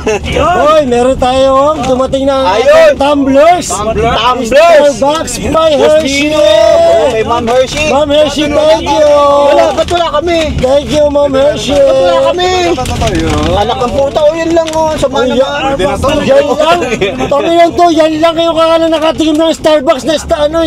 Hoy, meron tayo dumating na tumblers. Starbucks by Hershey. Kay Ma'am Hershey. Ma'am Hershey, thank you. Ba't wala kami? Thank you, Ma'am Hershey. Ba't wala kami? Anak ng puta, yun lang sama naman. Yan lang. Kami lang to, yan lang kayo kakala nakatingin ng Starbucks na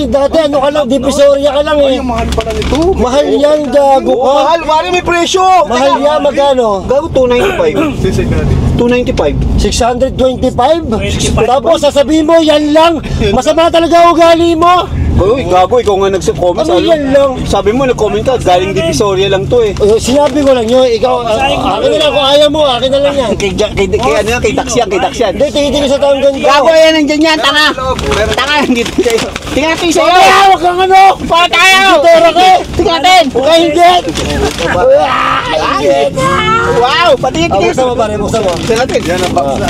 dati ano ka lang, Divisoria ka lang eh. Mahal pala nito. Mahal yan, gago ka. Mahal, wala may presyo. Mahal yan, magkano? Gago, 295. 295. 625? Tapos sasabihin mo, yan lang. Masama talaga ugali mo. Uy, gago, ikaw nga nag-comment. Ano yan lang? Sabi mo, nag-comment ka, galing Divisoria lang to eh. Sinabi ko lang yun, ikaw, akin na lang kung ayaw mo, akin na lang yan. Kay Taksyan. Hindi, tingin sa taong ganito. Gago, yan, nandiyan yan, tanga. Tanga, hindi kayo. Tingnan natin sa'yo. Huwag kang ano! Pakit tayo! Gitera ka! Tingnan natin! Huwag hindi! Wow! Patingin. Buksan mo pare, buksan mo. Tingnan natin. Yan ang box na.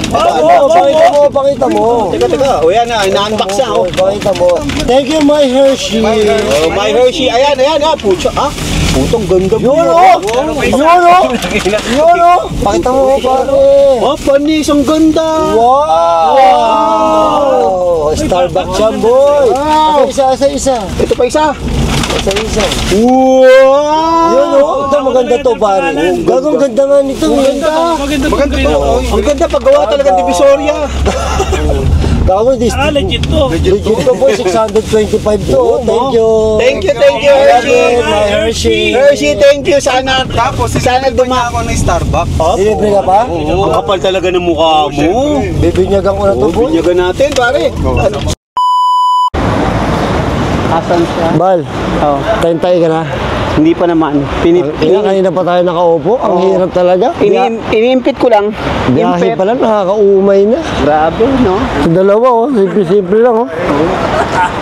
Pakita mo. Teka. O yan na, ina-unbox na. Pakita mo. Thank you, my Hershey. Oh, my Hershey. Ayan, pucha. Putong ganda mo. Yun o! Pakita mo pare. Panis, ang ganda. Wow! Starbucks yan, boy. Isa. Ito pa isa. Isa. Wow! Yun o. Ito maganda to pare. Gagong ganda nga nito. Maganda to. Ang ganda paggawa talaga ng Divisoria. Gagong this. Legit to. Legit to boy. 625 to. Thank you. Thank you, Hershey. My Hershey. Hershey, thank you. Sana dumako ako ng Starbucks. Libre ka pa? Ang kapal talaga ng mukha mo. Bibinyagan ko na to boy. Binyagan natin, pare. Asan siya? Bal, tayo ka na. Hindi pa naman. Kanina pa tayo nakaupo. Ang hirap talaga. Iniimpit ko lang. Biyahe pala, nakakaumay na. Grabe, no? Yung dalawa, simple lang.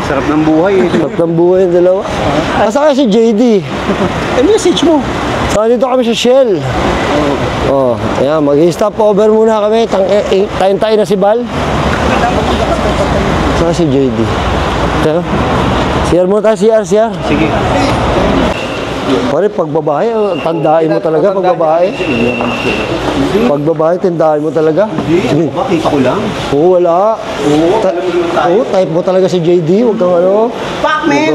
Sarap ng buhay. Sarap ng buhay yung dalawa. Asa kaya si JD? Message mo. So, dito kami sa Shell. Ayan, mag-stop over muna kami. Tayo na si Bal. Saka si JD. Kaya, CR mo tayo, CR. Sige. Pare, pagbabae, tandaan mo talaga, pagbabae. Pagbabae, tandaan mo talaga. Hindi, bakit ko lang? Oo, wala. Type mo talaga si JD, huwag kang ano. Fuck, man!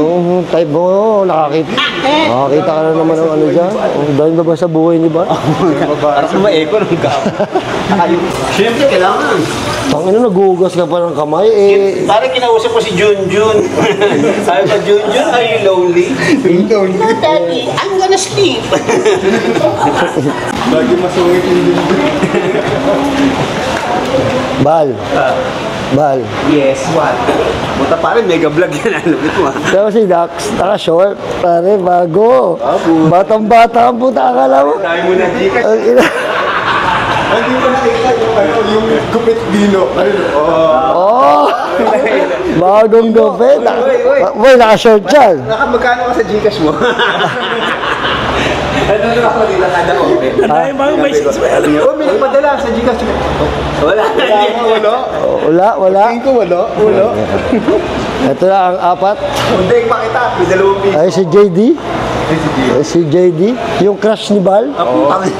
Type mo, nakakita ka na naman ng ano dyan. Dahil ba sa buhay ni Bar? Para sa ma-echo ng gap. Siyempre, kailangan. Tangina, nagugas ka pa ng kamay eh. Parang kinausap ko si Junjun. Sabi pa, Junjun, are you lonely? No, Daddy, I'm gonna sleep. Lagi masungit yung Junjun. Bal. Yes, what? Buta pare, mega vlog yan. Alam ito Kaya si Dax, naka-short. Pare, bago. Batang-bata ang puta, akala mo. Dahil mo na, Gcash. Hindi ko nakita yung gupit dino. Bagong gupit. Boy, naka-short yan. Magkano ka sa Gcash mo? Ano na ako dito kada open? Ano yung mga may siswell? May nagpadala sa Gcash. Wala. Wala. Tingin ko wala. Ito na ang apat. Hindi, pakita. May dalawang piso. Ay, si JD. Si JD. Yung crush ni Bal.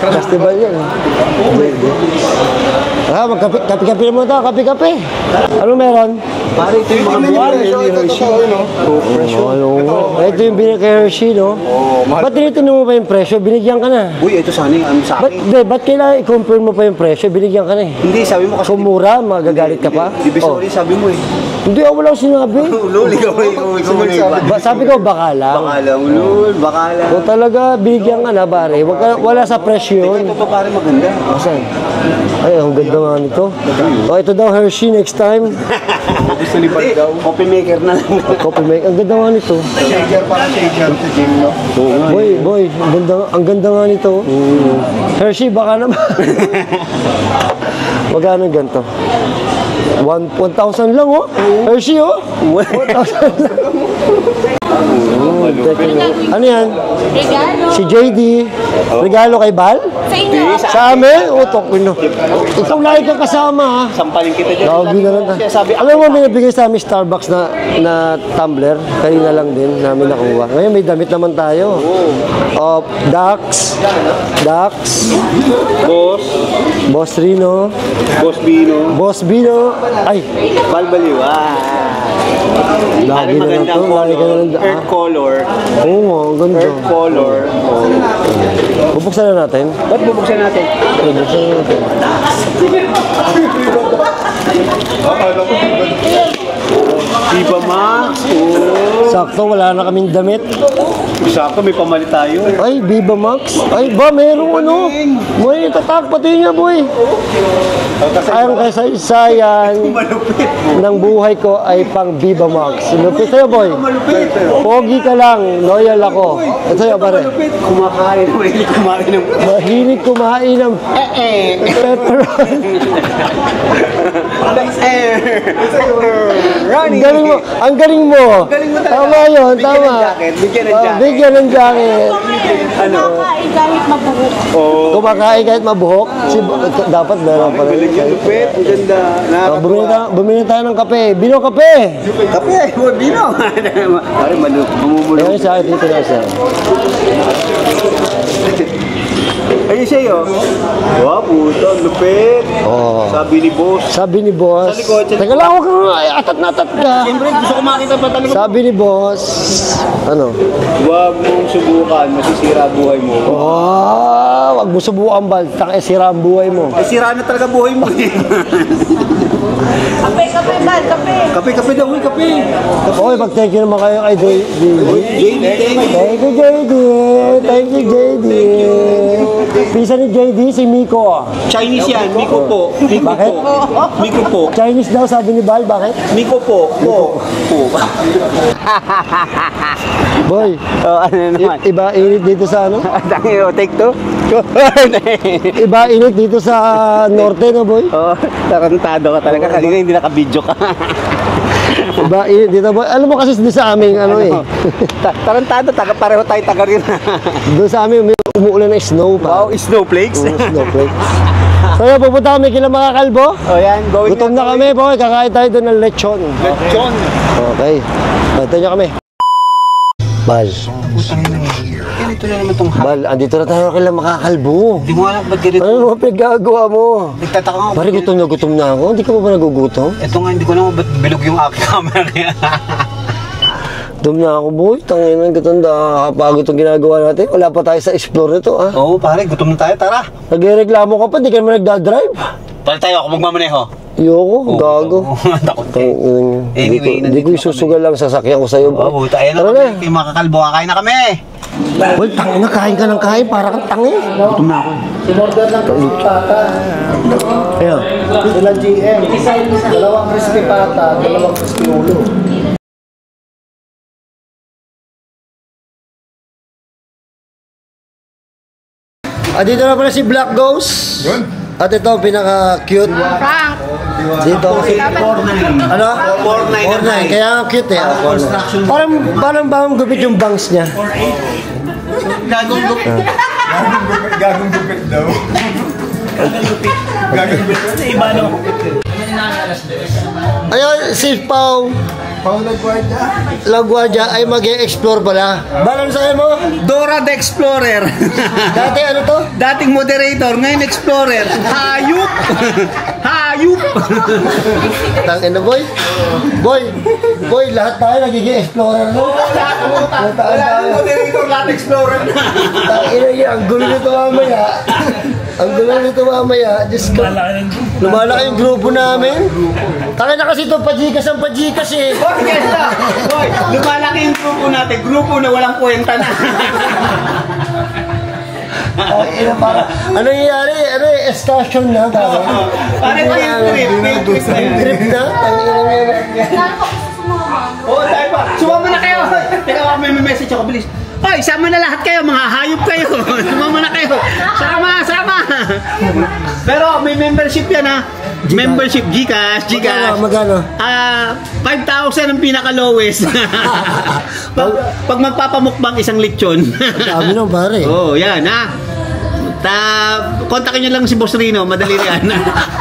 Crush ni Bal yan. Magkape-kape naman ito. Kape-kape. Ano meron? Pare, ito yung mga buwan. Ito yung binigay kay Hershey, no? Ba't tinitin mo pa yung presyo? Binigyan ka na. Uy, ito sana yung sa akin. Ba't kailangan i-confirm mo pa yung presyo? Binigyan ka na eh. Hindi, sabi mo kasi. Kung mura, magagalit ka pa? Divisory, sabi mo eh. Hindi, wala akong sinabi. Lul, ikaw Sabi ko, baka lang. Baka lang, Lul. Baka lang. Kung talaga, binigyan ka na, pare. Wala sa presyo yun. Ito pa pare maganda. Asan? Ay, ang ganda nga nito. Ito daw, Hershey, next time. Gusto ni Bal daw. Coffee maker na lang. Coffee make. Ang ganda nga nito. Shaker para shaker sa gym, no? Boy, ang ganda nga nito. Hershey, baka naman. Magkano ganito? 1,000 lang, oh. Hershey, oh. 1,000 lang. Ano yan? Regalo. Si JD. Regalo kay Bal? Sa inyo. Sa amin? Utok ko no. Ikaw lagi ka kasama ha. Sampalin kita dyan. Lagi na lang. Alam mo, may nabigay sa amin Starbucks na tumbler. Kanina lang din namin nakuha. Ngayon may damit naman tayo. Dax. Boss Rino. Boss Bino. Ay, Balbaliwa. lagi na lang to. Lagi ka na lang. Earth color. Oo nga, ang ganda. Earth color. Bubuksan na natin. Ba't bubuksan natin? Bubuksan na natin. Viva Max. Sakto, wala na kaming damit. Sakto, may pamalit tayo. Ay, Viva Max. Ay, ba, merong ano. May tatak pati niya, boy. Ang kasaysayan ng buhay ko ay pang Viva Max. Lupit sa'yo, boy. Pogi ka lang, loyal ako. At sa'yo, pare. Kumakain. Mahilig kumain ng... Mahilig kumain ng pepperoni. Ronnie. Ang galing mo. Galing mo talaga. Tama yun, tama. Bigyan ng jacket. Bigyan ng jacket. Kumakain kahit mabuhok. Kumakain kahit mabuhok. Dapat meron pa rin. Galing yung lupit. Ang ganda. Nakakatuwa. Bumili tayo ng kape. Bino kape! Kape ay, bino. Pare, mamumulong. Ayun sa akin dito na siya. Ayun siya yun. Wow, puto. Lupit. Oo. Sabi ni boss. Sabi ni boss. Sa likod, sa likod. Teka lang, huwag kang atat na atat ka. Siyempre, gusto ko makita pa talaga. Sabi ni boss. Ano? Huwag mong subukan. Masisira buhay mo. Wag mo subukan bal. Sira ang buhay mo. Ay, sira na talaga buhay mo eh. Kape, Bal, kape. Kape daw, kape. Okay, mag-thank you naman kayo kay JD. JD, thank you. Thank you, JD. Thank you, JD. Pisa ni JD, si Miko. Chinese yan, Miko po. Bakit? Miko po. Chinese daw, sabi ni Bal. Bakit? Miko po. Boy, Ano naman? iba init dito sa ano? Take two? Iba init dito sa norte, no, boy? Tarantado ka talaga. Kanina hindi naka-video ka. Iba init dito, boy. Alam mo kasi doon sa aming ano eh. Tarantado, pareho tayo taga rin. Doon sa amin may umuulan ng snow pa. Wow, snowflakes. Snowflake. So yun, pupunta kami kila mga kalbo. Yan, going Gutom na kami, boy. Kakain tayo doon ng lechon. Lechon. Okay. Ito nyo kami. Bal. Ganito na naman itong Bal, andito na tayo kila makakalbo. Hindi mo alam ba't ganito. Ano mo pinagagawa mo? Nagtataka nga. Pare, gutom na ako. Hindi ka pa ba nagugutom? Ito nga, hindi ko naman ba't bilog yung aking camera kaya. Gutom na ako, boy. Tangin na, gutanda. Kapagod itong ginagawa natin. Wala pa tayo sa explore nito, ah. Oo, pare, gutom na tayo. Tara. Nagreklamo ka pa, di ka naman nagdadrive. Tara tayo, ako magmamaneho. Ayoko, gago. Takot ka. Hindi Anyway, ko nandito isusugal lang sasakyan ko sa'yo. Oo, tayo na Tara kami. Kayo makakalbo, kakain na kami. Boy, tangin na, kain ka ng kain. Para kang tangin. Gutom na ako. Sinorder lang kami pata. Ayun. Sila GM. Dalawang crispy pata, dalawang crispy ulo. Dito na pala si Black Ghost. Yun. At ito, pinaka-cute. Frank. Dito. Ano? 4'9". Kaya ang cute eh. 4'9". Parang bang gupit yung bangs niya. Gagong gupit. Gagong gupit daw. Gagong gupit. Ayun, si Pao Paula Guardia. Laguardia ay mag-e-explore pala. Balan sa'yo mo? Dora the Explorer. Dati ano to? Dating moderator, ngayon Explorer. Hayop! Hayop! Tangin na, boy. Boy, lahat tayo nagiging explorer no? Wala yung moderator, lahat Explorer. Tangin na yun, ang gulo nito mamaya. Ang gulo nito mamaya. Diyos ko. Lumalaki yung grupo namin. Tangin na kasi ito, pajikas ang pajikas eh. Hoy, lumalaki yung grupo natin. Grupo na walang kwenta na. Ano nangyayari? Ano eh, excursion na tawag? Parang field trip. Trip na? Tangin na yan. Lalo ko gusto sumama. Oo, tayo pa. Sumama na kayo. Teka, may message ako, bilis. Hoy, sama na lahat kayo, mga hayop kayo. Sumama na kayo. Sama. Pero may membership yan ha. Membership, Gcash. Magkano? 5,000 ang pinaka-lowest. pag magpapamukbang isang lechon. Dami nung pare. Oo, yan ha. Kontakin nyo lang si Boss Rino, madali yan.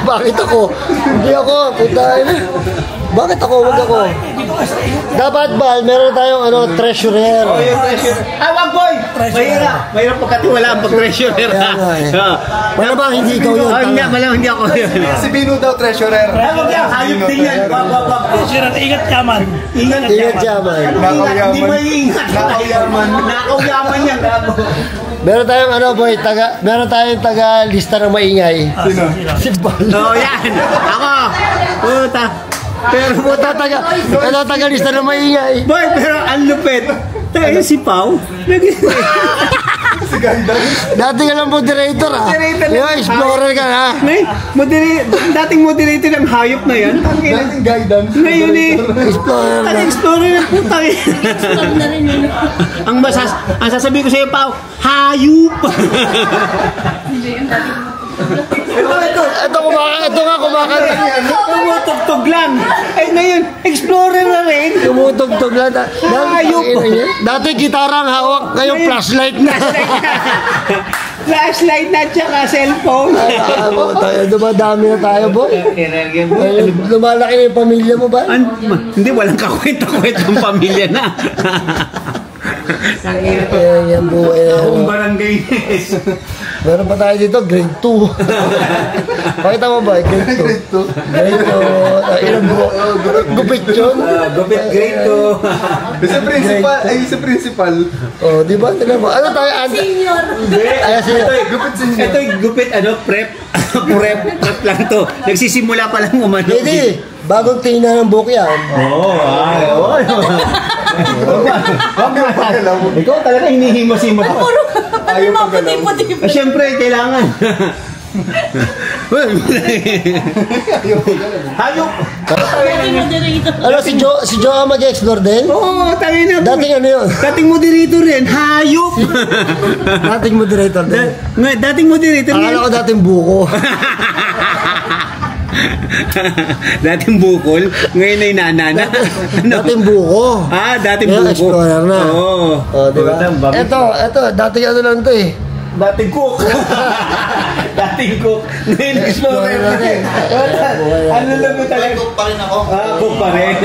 Bakit ako? Hindi ako. Putain. Bakit ako? Huwag ako. Dapat ba, meron tayong treasurer. Oh, yung treasurer. Wag boy! Mahirap pagkatiwalaan pag treasurer. Kaya nga eh. Malamang hindi ikaw yun. Malamang hindi ako yun. Si Bino daw, treasurer. Wag yan, hayop din yan. Wag. Treasurer, ingat yaman. Ingat yaman. Hindi maiingat. Nakaw yaman yan. Meron tayong boy, meron tayong taga-lista ng maingay. Sino? Si Bal. Oh, yan. Ako. Puta. Pero puta taga-lista ng maingay. Boy, pero ang lupit. Tayo si Pao. Si Ganda. Dati ka lang moderator Moderator lang. Yung explorer ka ha. Dating moderator ng hayop na yan. Dating guidance. Ngayon Explorer na. explorer ng putang ang sasabihin ko sa iyo, Pao, hayop. Ito nga kumakanta. Tumutugtog lang. Ngayon, explorer na rin. Tumutugtog lang. Hayop. Dati gitarang hawak, ngayon flashlight na. Flashlight na tsaka cellphone. Dumadami na tayo, boy. Lumalaki na yung pamilya mo ba? Hindi, walang kakwenta-kwenta ang pamilya na. Yan buhay. Akong barangay Nes. Meron pa tayo dito, grade 2. Pakita mo ba, grade 2? Grade 2. Ilang gupit yun? Gupit grade 2. Sa principal. Oh, di ba? Tignan mo. Ano tayo? Senior. Ayan, senior. Gupit senior. Ito yung gupit, prep. Prep lang to. Nagsisimula pa lang umano. Hindi. Bagong tingnan ng buhok yan. Huwag yung pagalaw. Ikaw talaga hinihimos-himos ko. Ayaw pagalaw. Siyempre, kailangan. Hayop. Ano, si Joe mag-explore din? Oo, tayo na. Dating ano yun? Dating moderator rin. Hayop. Dating moderator din. Dating moderator rin. Akala ko dating buko. Dating bukol, ngayon ay nanana. Dating buko. Dating Ngayon, buko. explorer na. Oo. Oh, di ba? Ito, dating ano lang to eh. Dating cook. Dating cook. Ngayon explorer na rin. Ano lang mo talaga? Cook pa rin ako. Cook pa rin.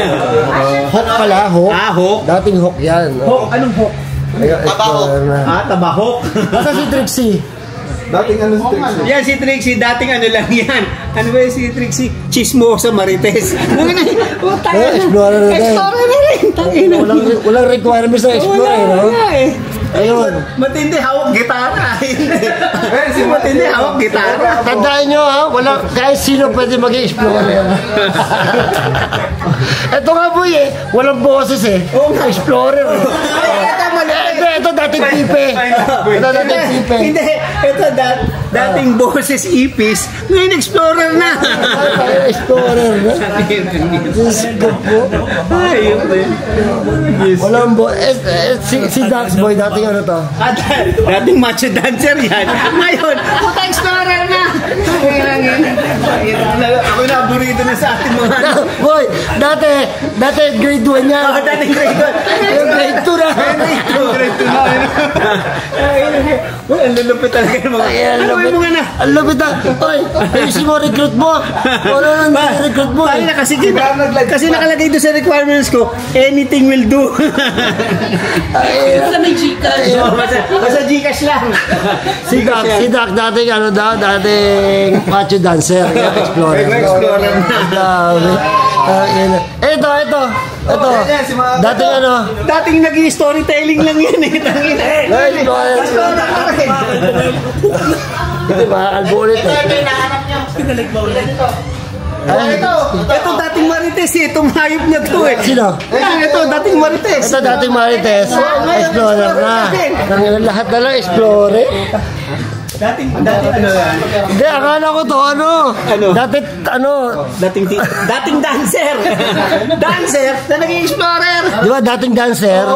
Hook pala, hook. Hook? Dating hook yan. Hook? Anong hook? Ayun, explorer na. Tabahok. Basta si Trixie. Dating ano si Trixie? Yan si Trixie, dating ano lang yan. Ano ba si Trixie? Chismosa Marites. Explorer na din. Explorer na rin. Tangina. Walang requirements na explorer, no? Ayun. Matindi hawak gitara. Matindi hawak gitara. Tandaan nyo ha, kahit sino pwede mag-explore. Ito nga boy walang boses explorer Ito dating pipe. Ito dating pipe. Hindi, ito dating boses ipis, ngayon explorer na. Explorer na. Diyos ko po. Walang boses. Si Dax Boy, dating ano to? Dating macho dancer yan. Ngayon, puta explorer na. Ako na burrito na sa ating mga Boy, dati grade 1 niya. dating grade 1. Yung grade 2 na. Grade 2 na. Ang lulupit talaga yung mga. Ano yung mga na? Ang lupit na. Oy, ayusin mo recruit mo. Ano nang recruit mo Paano na kasi nakalagay doon sa requirements ko, anything will do. Sa may Gcash. Basta Gcash lang. Si Doc dating ano daw, dating macho dancer, explorer. Explorer na. Ito. Dating ano? Dating nag-storytelling lang yan eh. Explorer. Ito makakalbo ulit Ito dating Marites eh. Itong hayop na to eh. Sino? Ito dating Marites. Ito dating Marites. Explorer na. Lahat na lang explorer. Dating ano yan? Hindi, akala ko to, ano? Dati, Dating dancer. Dancer na naging explorer. di ba dating dancer?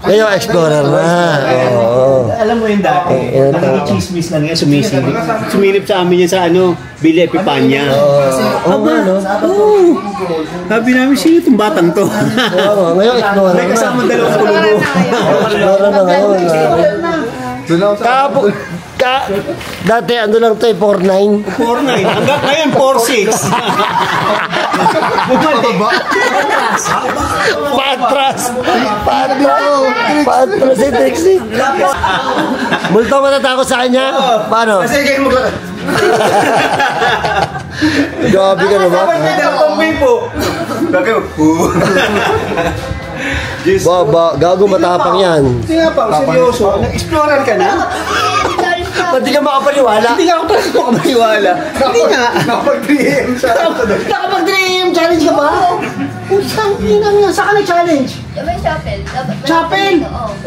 Ngayon, explorer na. Oo. Alam mo yung dati, nakikichismis lang yan, sumisilip. Sumilip sa amin yan sa Villa Epipanya. Oo nga, no? Sabi namin, sino itong batang to? Oo, ngayon, explorer May na. kasama dalawang kulubo. Explorer na ngayon. Dati, ano lang to, 4'9". 4'9". Hanggang ngayon, 4'6". Patras si Trixie. Multo matatakot sa kanya? Paano? Kasi kayo maglakad. Grabe ka naman. Dapat may dalawang bimbo. Bakit? Gago matapang yan. Hindi nga pa, seryoso. Nag-explorer ka na? Ba't di ka makapaniwala? Hindi nga ako talaga makapaniwala. Hindi nga. Nakapag-3AM siya. Nakapag-3AM challenge ka ba? Putang ina nga, saan ka nag-challenge? May chapel. Chapel!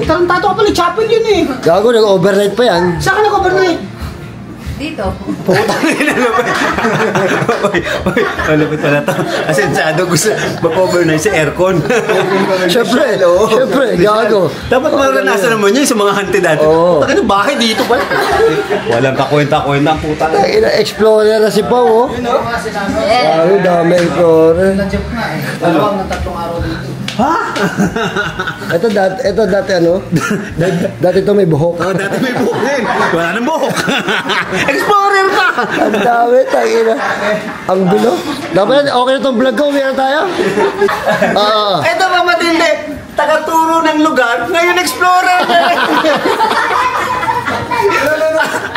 Tarantado ka pala, chapel yun eh. Gago, nag-overnight pa yan. Saan ka nag-overnight? Dito. Putang ina naman. Malapit pala to. Asensado gusto mag-overnight sa aircon. Siyempre, gago. Dapat maranasan naman yun sa mga hante dati. Oo. Bakit ang bahay dito ba? Walang kakwenta-kwenta ang puta. Explorer na si Pao, oh. Ay, dami explorer. Dalawang ng 3 araw dito. Ito dati ano? Dati ito may buhok. Oh, dati may buhok din. Wala nang buhok. Explorer pa! Ang dami, tangina. Ang gulo. Dapat okay na itong vlog ko, uwi na tayo. Ito ba matindi? Tagaturo ng lugar, ngayon explorer na rin.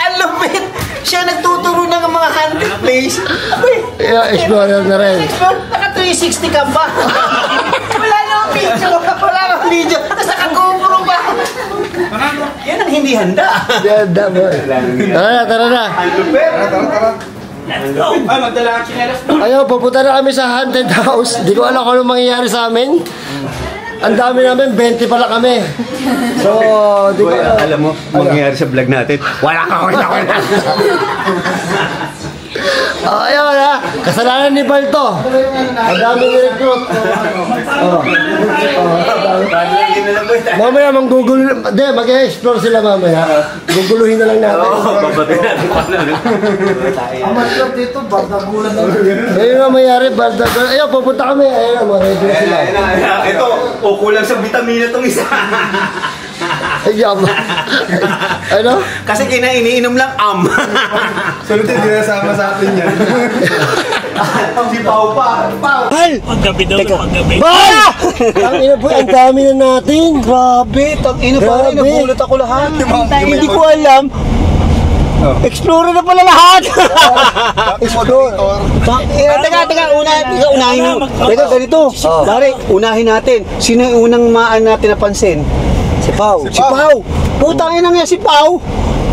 Ang lupit! Siya nagtuturo ng mga haunted place. Yeah, explorer na rin. Naka 360 ka ba? Wala nang video. Wala nang video. Tapos naka-GoPro ba? Yan ang hindi handa. Ganda mo. Tara na. Ang lupit. Ayaw, pupunta na kami sa haunted house. Di ko alam kung anong mangyayari sa amin. Ang dami namin, 20 pala kami. So, di ko alam. Alam mo, mangyayari sa vlog natin. Wala ka kwenta. Ayaw na. Kasalanan ni Balto. Ang dami ni-recruit. Mamaya manggugulo. Hindi, mag-explore sila mamaya. Guguluhin na lang natin. Babatay natin pa na. Ang masarap dito, bardagulan na. Ayun na mayari, bardagulan. Ayaw, pupunta kami. Ayun na, mga-ready na sila. Ito, kulang sa vitamina tong isa. Ayam. Ano? Kasi iniinom lang Sunod hindi na sama sa atin yan. Si Pao pa. Pao. Hal! Paggabi daw, paggabi. Bal! Ang ina po, ang dami na natin. Grabe, tang-ina Grabe. pare, nagulat ako lahat. Hindi ko alam. Explorer na pala lahat. Explore. Teka, unahin mo. Teka, ganito. Pare, unahin natin. Sino yung unang natin napansin? Si Pao. Si Pao. Putang ina nga si Pao.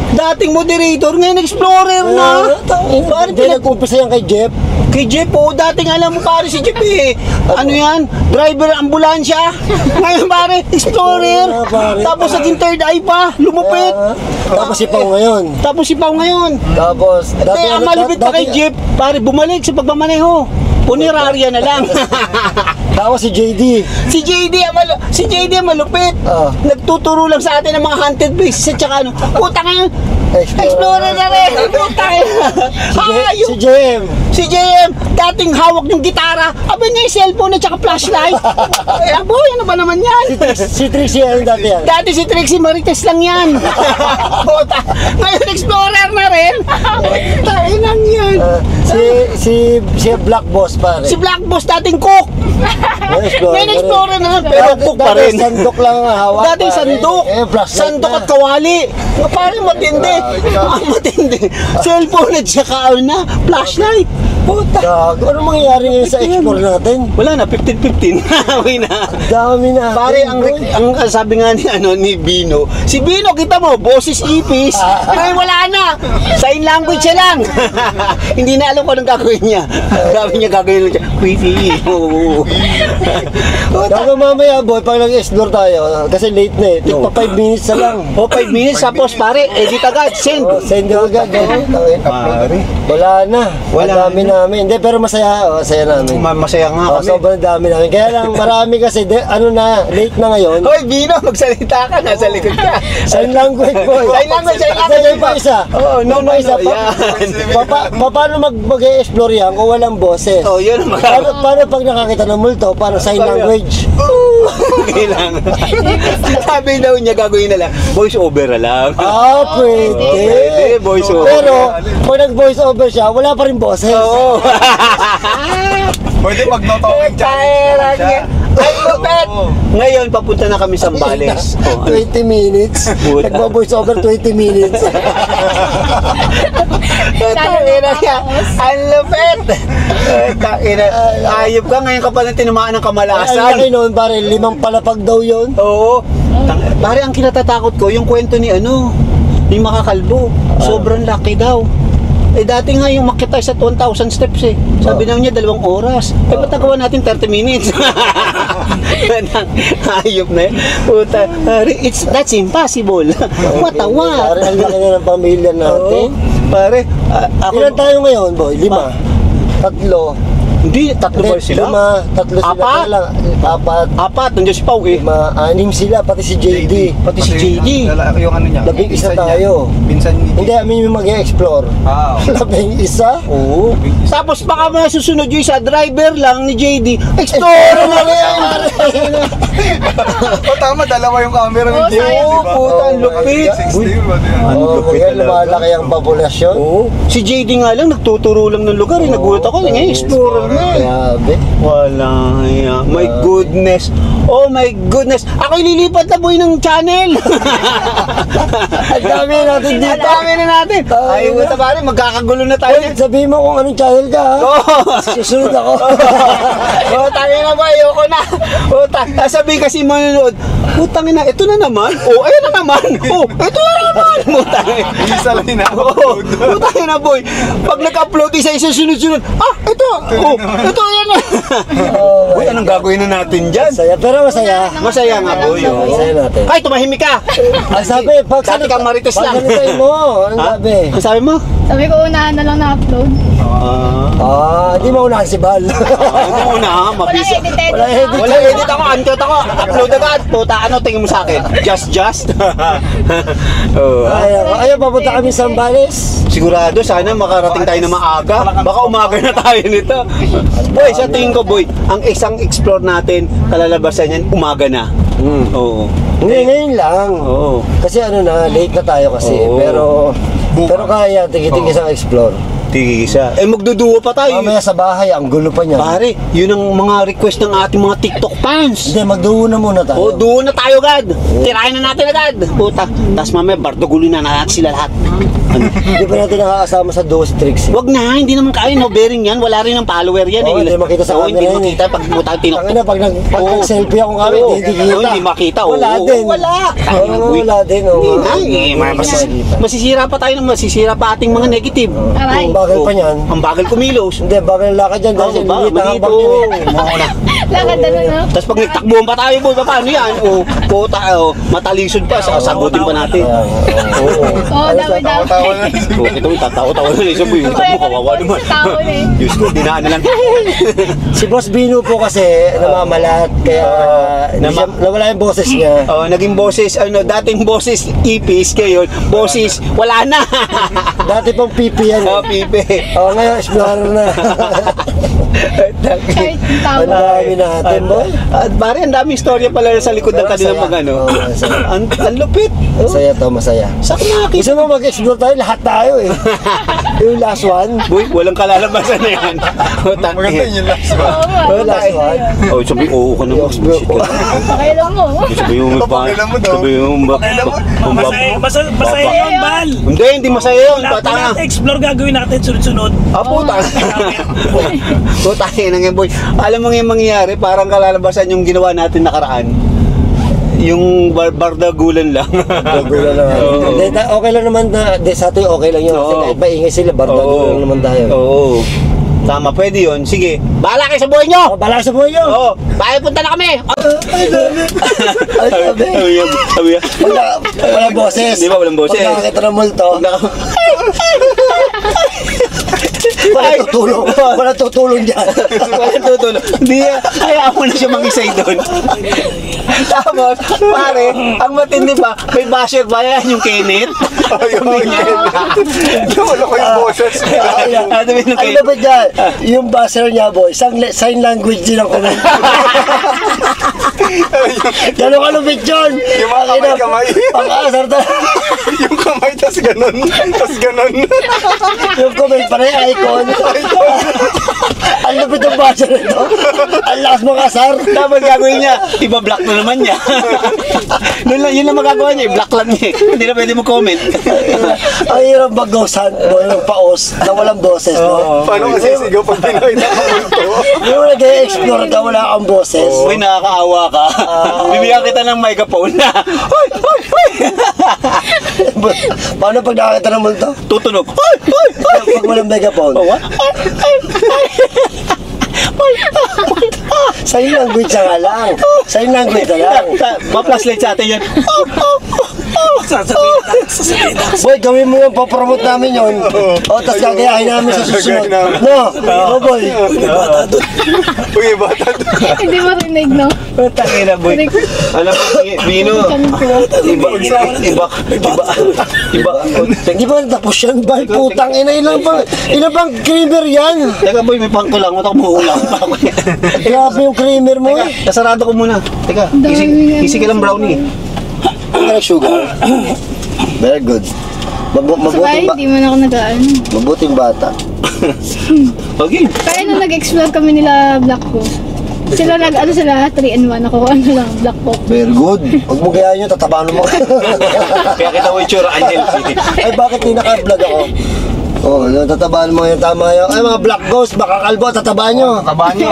Dating moderator, ngayon explorer na. Pare, Hindi, nag-umpisa yan kay Jeff. Kay Jeff, dating alam mo pare si Jeff eh. Ano yan? Driver ambulansya. Ngayon pare, explorer. Pare. Tapos naging third eye pa, lumupit. Tapos si Pao ngayon. Tapos si Pao ngayon. Tapos, Dati ang malupit pa kay Jeff, pare bumalik sa pagmamaneho. Punerarya na lang. Tapos si JD. Si JD ang malupit. Nagtuturo lang sa atin ng mga haunted places at saka ano. Puta ngayon, explorer na rin. Puta Si JM. Si JM, dating hawak yung gitara, abay niya yung cellphone at saka flashlight. Eh, boy, ano ba naman yan? Si Trixie, ano dati yan? Dati si Trixie Marites lang yan. Puta, ngayon explorer na rin. Tain lang yan. Si Black Boss pare. Si Black Boss dating cook. Ngayon explorer na rin, pero cook pa rin. Sandok lang ang hawak. Dating sandok. Sandok at kawali. Parang matindi. Matindi. Cellphone at saka na, flashlight. Puta. Gago, ano mangyayari ngayon sa explore natin? Wala na, 15-15. Uwi na. Dami na. Pare, ang sabi nga ni Bino, si Bino, kita mo, boses ipis, ngayon wala na. Sign language siya lang. Hindi na alam ko anong gagawin niya. Sabi niya gagawin lang siya. Queefy. Oo. Kaya mamaya boy, pag nag-explore tayo, kasi late na eh. Tigpa 5 minutes na lang. O 5 minutes tapos pare, edit agad, send. Oh, send nyo agad. Pare. Wala na. Wala Ang dami namin. Hindi, pero masaya. Masaya namin. Masaya nga kami. Sobrang dami namin. Kaya lang, marami kasi, ano na, late na ngayon. Hoy, Bino, magsalita ka, nasa likod ka. Sign language, boy. Sign language, sign language. Kasi pa isa. Oo, no, pa isa. yan. Paano mag-explore yan kung walang boses? Oh, yun ang Paano pag nakakita ng multo, paano sign language? Okay lang. Sabi daw niya gagawin na lang, voice over na lang. Pwede. Pwede, voice over. Pero, pag nag-voice over siya, wala pa rin boses. Oo. Pwede mag-no-talking challenge siya. Ay, lupet! Ngayon, papunta na kami sa Zambales. 20 minutes. Puta. Nagbo-voice over 20 minutes. Tangina niya. Ang lupet! Tangina. Ayop ka, ngayon ka pala tinamaan ng Ang kamalasan. laki noon, pare, 5 palapag daw yun. Oo. Pare, ang kinatatakot ko, yung kwento ni ni Makakalbo. Sobrang laki daw. Eh dati nga yung makita sa 1,000 steps eh. Sabi naman niya 2 oras. Eh ba't nagawa natin 30 minutes? Ayop na eh. Puta. That's impossible. What a what? Pare, ang laki na ng pamilya natin. Pare, Ilan tayo ngayon, boy? 5? 3? Hindi, 3 ba sila? 5, 3 sila. 4? Kaya lang, 4, 4, nandiyan si Pau eh. 5, 6 sila, pati si JD. Pati si JD. Yung ano niya. 11 tayo. Pinsan ni Hindi, amin yung mag-explore. 11? Oo. Tapos baka masusunod yung sa driver lang ni JD. Explorer na rin! Tama, dalawa yung camera ni Jay. Oo, puta, ang lupit. 16 ba yan? Oo, kaya lumalaki ang populasyon. Oo. Si JD nga lang, nagtuturo lang ng lugar eh. Nagulat ako, ngayon explorer na eh. Grabe. Wala ya. My goodness. Oh my goodness. Ako'y lilipat na boy ng channel. Ang dami natin Ang dito. dami na natin. Ay, puta pare, magkakagulo na tayo. Uy, sabihin mo kung anong channel ka, ha? Oo. Susunod ako. Tangin na ba? Ayoko na. Sabi kasi manonood, putangin na, ito na naman. Ayun na naman. Ito na naman. Putangin. Isa lang ina-upload. Putangin na boy. Pag nag-upload isa-isa sunod-sunod, ito. Ito yan na. Uy, anong gagawin na natin dyan? Masaya, pero masaya. Masaya nga boy. Masaya natin. Ay, tumahimik ka. Ang sabi, pag Dati kang marites lang. Pag ganito mo, anong sabi? Ang sabi mo? Sabi ko, unahan na lang na-upload. Hindi mo unahan si Bal. Hindi mo na, Wala mabisa. edited. Wala edit. Wala edit ako, uncut ako. Upload agad. Puta, ano tingin mo sa akin? Just. Ayaw, papunta kami sa Zambales. Sigurado, sana makarating tayo na maaga. Baka umaga na tayo nito. Boy, sa tingin ko, boy, ang isang explore natin, kalalabasan yan, umaga na. Oo. Ngayon lang. Oo. Kasi ano na, late na tayo kasi. Oo. Pero kaya, tigit-tigit isang explore. Tigisa. Magduduwa pa tayo. Mamaya sa bahay, ang gulo pa niya. Pare, yun ang mga request ng ating mga TikTok fans. Hindi, magduho na muna tayo. Doon na tayo agad. Tirahin na natin agad. Puta. Tapos mamaya, bardugulin na natin sila lahat. Hindi pa natin nakakasama sa Duos Tricks. Wag na, hindi naman kaya. No bearing yan. Wala rin ng follower yan. Oo, hindi makita sa camera Hindi yan, makita pag puta tinok. Tangina, pag nag-selfie ako kami, Oo. hindi kita. Hindi makita. Wala Oo. din. Wala. Wala din. Hindi na. Masisira pa tayo ng masisira pa ating mga negative. Aray. Ang bagal pa niyan. Ang bagal kumilos. Hindi, bagal ang lakad dyan dahil Oo, maliit ang maliit, hambak oo. yun. Lakad na no? Tapos pag nagtakbuhan pa tayo, boy, paano yan? Puta, matalisod pa, sasagutin pa natin. Oo, dami. Tawa na. Ito, tatawa-tawa na isa, boy. Kawawa naman. Tao na eh. Diyos ko, dinaan na lang. Si Boss Bino po kasi namamalat, kaya nawala yung boses niya. Naging boses, dating boses ipis ngayon, boses, wala na. Dati pang pipi yan. Pipe. Ngayon, explorer na. Kahit tao. Ang dami natin, boy. At pare, ang daming istorya pala sa likod ng kanilang Masaya. mga ano. Oo, masaya. Ang lupit. Masaya to, masaya. Saan nakakita? Gusto mo mag-explore tayo? Lahat tayo eh. Yung last one. Boy, walang kalalabasan na yan. Maganda yun yung last one. Oo nga. Yung last one. Sabi, oo ka naman. Shit ka na. Pakailan mo. Sabi yung Pakailan mo daw. Sabi yung Masaya yun, Bal. Hindi masaya yun. Lahat Tanga. na explore gagawin natin sunod-sunod. Puta. Puta, yun ang boy. Alam mo nga yung mangyayari, parang kalalabasan yung ginawa natin nakaraan. Yung bardagulan lang. Bagulan lang. Okay lang naman na, sa atin okay lang yun. Kasi Oo. kahit maingay sila, bardagulan lang naman tayo. Oo. Tama, pwede yun. Sige. Bahala kayo sa buhay nyo! Oh, balang sa buhay nyo! Oo. Bahay, punta na kami! Ay, sabi. Sabi niya. Walang boses. Di ba, walang boses? Pag nakakita ng multo, walang tutulong. Walang tutulong dyan. Walang tutulog. Hindi, hayaan mo na siya mag-isay doon. Tapos, pare, ang matindi pa, may basher ba yan yung Kenneth? Yung wala ko yung boses. Sabi nung Ano Kenneth. ba dyan? Yung buzzer niya, boy, sign language din ang comment. Gano'ng kalupit yun? Yung mga kamay-kamay. Pang-asar ta. Yung kamay, tas ganon. Tas ganon. Yung comment pa rin, icon. Ang lupit ng buzzer nito. Ang lakas mong asar. Tapos gagawin niya, iba-block na naman niya. Yun lang magagawa niya, i-block lang niya. Hindi na pwede mo comment. Ang hirap mag-ghost hunt, boy, yung paos na walang boses, no? Paano kasi sigaw pag pinakita ko multo? Yung nag-explore ka, wala kang boses. Uy, nakakaawa ka. Bibigyan kita ng microphone na. Hoy! Hoy! Hoy! Paano pag nakakita ng multo? Tutunog. Hoy! Hoy! Hoy! Pag walang megaphone. Oh, what? Sign language na nga lang. Sign language na lang. Ma-flashlight sa atin yan. Sasabihin na. Boy, gawin mo yung papromote namin yun. O, tapos gagayahin namin sa susunod. No? O, boy. Uy, bata doon. Hindi mo rinig, no? Tangina, boy. Alam mo, Bino, iba. Hindi ba natapos yan? Bay, putang ina. Ilan bang creamer yan? Teka, boy, may pangkulang. Utak mo ulang pa ako. Grabe yung creamer mo. Teka, kasarado ko muna. Teka, isi ka lang brownie. Ano sugar? Very good. Sabay, hindi mo na ako nag-ano. Mabuting bata. Okay. Kaya nung nag-explore kami nila Black Hawk, sila nag-ano sila, 3-in-1. Ako ano lang, Black Hawk. Very good. Huwag mo gayahin yun, tatabano mo. Kaya kita ko yung tsura, Angel. Ay, bakit hindi naka-vlog ako? Oh, tatabaan mo yung tama yun. Ay, mga black ghost, baka kalbo, tatabaan nyo. Taba niyo.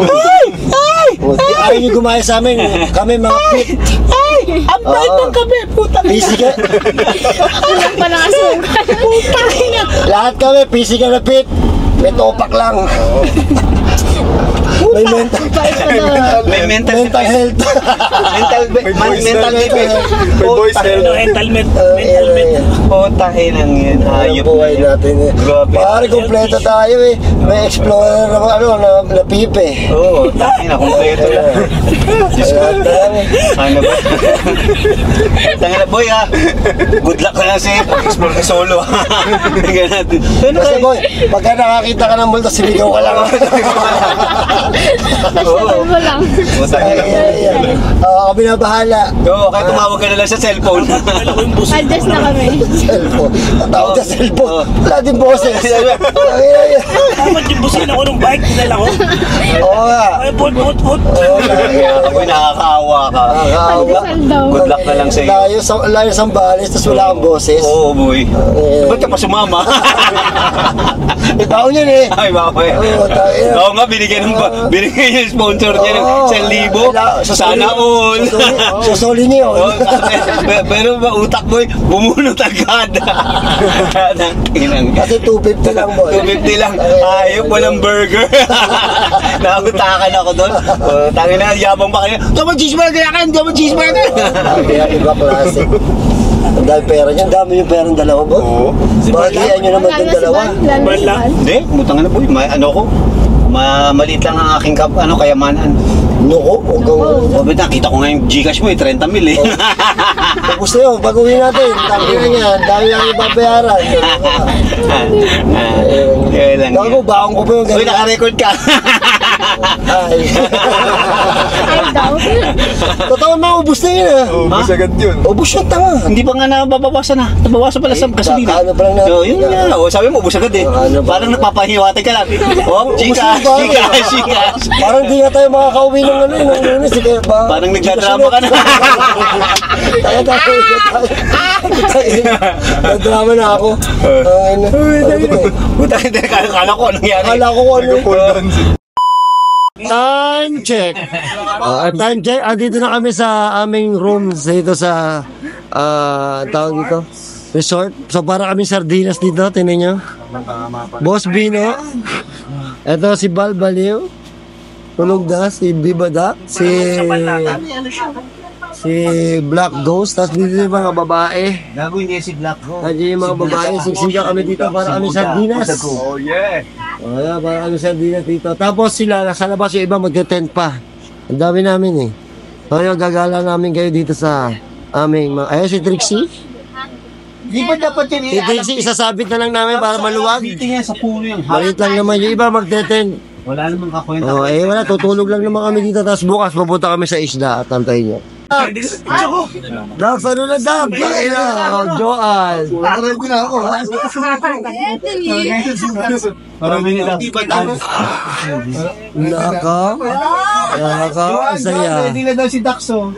Ay! Ay! Ayaw nyo gumaya sa amin. Kami mga pit. Ay! Ang bait ng kape, puta. Busy ka. Walang pa lang asukan. Lahat kami, busy ka na pit. May topak lang. May mental May mental health. mental defect. May voice Ano, mental Putahin ang yan. Ayop buhay natin eh. Grabe. Pare, kompleto tayo eh. May explorer na pipe. Oo, tahin na, kompleto lang. Diyos ko. Ano ba? Tangin na, boy ha. Good luck na lang sa'yo. Explore ka solo. Tingnan natin. Basta boy, pagka nakakita ka ng multo, siligaw ka lang. Tagal mo lang. Putahin na. Kami na bahala. Oo, kaya tumawag ka na lang sa cellphone. Adjust na kami. Cellphone. Tatawag sa cellphone. Wala din boses. Dapat yung busina ko ng bike, dinala ko. Oo nga. Ay, put. Ako'y nakakaawa ka. Pagdasal daw. Good luck na lang sa'yo. Layo sa balis, tapos wala kang boses. Oo, boy. Ba't ka pa sumama? Ikaw yun eh. Ay, bakit? Oo, tayo. Oo nga, binigyan yung sponsor niya ng 1,000. Sana all. Susuli niyo Oh, yun. pero ba utak boy, bumunot agad. Kasi 250 lang boy. 250 lang. Ayop, walang burger. Nakagutakan ako doon. Tangin na, yabang pa kayo. Double cheeseburger akin! Double cheeseburger! Kaya iba klase. Ang dami pera niya. Ang dami yung pera ng dalawa boy. Oo. Bagian nyo naman ng dalawa. Lalo Ban si lang. Van. Hindi, mutang na boy. Ano ko? Maliit lang ang aking kayamanan. Nuko, huwag kang... O, ba't nakita ko nga yung Gcash mo, 30 mil eh. Tapos na yun, baguhin natin. Tangin na niya. Ang dami lang ibabayaran. Kaya lang Gago, yan. baong ko pa yung Uy, ganyan. naka-record ka. Ay. Ay daw. Totoo na, ubus na yun ah. Oo, agad yun. Ubus yung tanga. Hindi pa nga nababawasan na. Nabawasan pala sa gasolina. Ano pa lang natin? So, yun nga. O, sabi mo, ubus agad eh. Ano ba? Parang nagpapahiwatay ka lang. Oh, Gcash, Ubus na tayo. Gcash. Parang di na tayo makakauwi ng ano yun. Ng lunes. Sige ba? Parang nagdadrama ka na. Tayo. Nagdrama na ako. Ay na. Buta, hindi. Kala ko anong nangyari. Akala ko ano. Nag-pull down si... Time check. Time check. Dito na kami sa aming rooms dito sa tawag dito, resort. So para kami sardinas dito, tingnan nyo. Boss Bino. Ito si Balbaliw. Tulog na si Bibada, si Black Ghost, tapos dito yung mga babae. Gago hindi si Black Hole. Nandiyan yung mga babae, siksikan kami dito para kami sardinas. Oh yeah. Wala, para kami sardinas dito. Tapos sila, nasa labas yung iba magte-tent pa. Ang dami namin eh. So yung gagala namin kayo dito sa aming mga... Ayun si Trixie. Di ba dapat yan Si Trixie, isasabit na lang namin para maluwag. Dito yan sa puno yung Maliit lang naman yung iba magte-tent. Wala namang kakwenta. Oh, wala, tutulog lang naman kami dito. Tapos bukas pupunta kami sa isla at antayin nyo. Dax, ano na Dax? Joan. Aral ko na ako. Marami nila. Naka, saya. Hindi na daw si Daxo.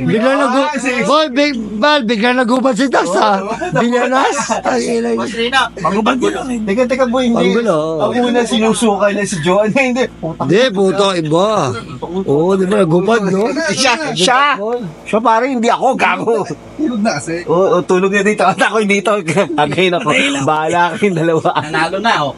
Bigla bigla nagubad si Dax ha. Binanas. Magubad ko lang. Teka boy, hindi. Panggulo. Ako na sinusukay na si Joan. Hindi. Hindi, puto, iba. Oo, di ba nagubad, no? Siya pare, hindi ako gago. Tulog na kasi. Oo, tulog na dito. At ako dito. Again ako. Bahala kayong dalawa. Nanalo na, oh.